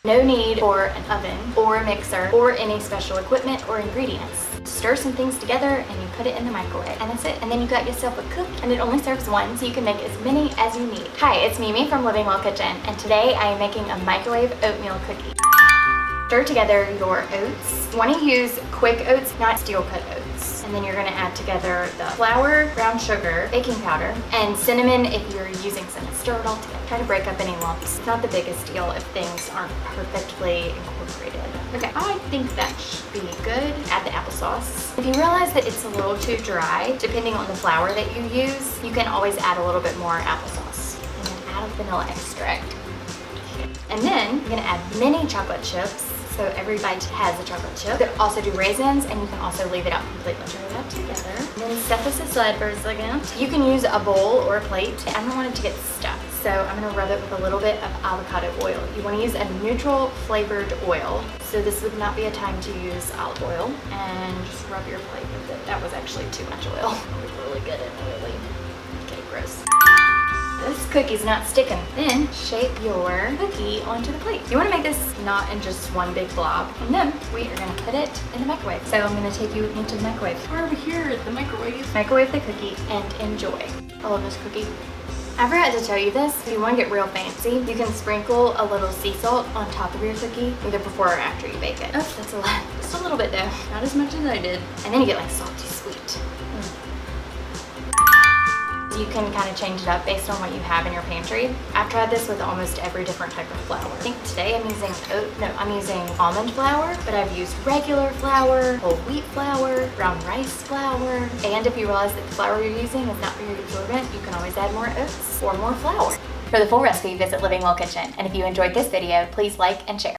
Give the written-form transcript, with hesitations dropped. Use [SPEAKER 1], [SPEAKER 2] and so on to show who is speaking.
[SPEAKER 1] No need for an oven or a mixer or any special equipment or ingredients. Stir some things together and you put it in the microwave, and that's it. And then you got yourself a cookie, and it only serves one, so you can make as many as you need. Hi, it's Mimi from Living Well Kitchen, and today I am making a microwave oatmeal cookie. Stir together your oats. You want to use quick oats, not steel cut oats. And then you're going to add together the flour, brown sugar, baking powder, and cinnamon if you're using cinnamon. Stir it all together. Try to break up any lumps. It's not the biggest deal if things aren't perfectly incorporated. Okay, I think that should be good. Add the applesauce. If you realize that it's a little too dry, depending on the flour that you use, you can always add a little bit more applesauce. And then add a vanilla extract. And then you're gonna add mini chocolate chips. So every bite has a chocolate chip. You could also do raisins, and you can also leave it out completely. Stir it up together. And then set this aside for a second. You can use a bowl or a plate. I don't want it to get stuck, so I'm gonna rub it with a little bit of avocado oil. You wanna use a neutral flavored oil. So this would not be a time to use olive oil. And just rub your plate with it. That was actually too much oil. It was really good and oily. Okay, gross. This cookie's not sticking. Then shape your cookie onto the plate. You want to make this not in just one big blob. And then we are going to put it in the microwave. So I'm going to take you into the microwave. We're over here at the microwave. Microwave the cookie and enjoy. I love this cookie. I forgot to tell you this. If you want to get real fancy, you can sprinkle a little sea salt on top of your cookie, either before or after you bake it. Oh, that's a lot. Just a little bit though. Not as much as I did. And then you get like salty sweet. You can kind of change it up based on what you have in your pantry. I've tried this with almost every different type of flour. I think today I'm using almond flour, but I've used regular flour, whole wheat flour, brown rice flour. And if you realize that the flour you're using is not very absorbent, you can always add more oats or more flour. For the full recipe, visit Living Well Kitchen. And if you enjoyed this video, please like and share.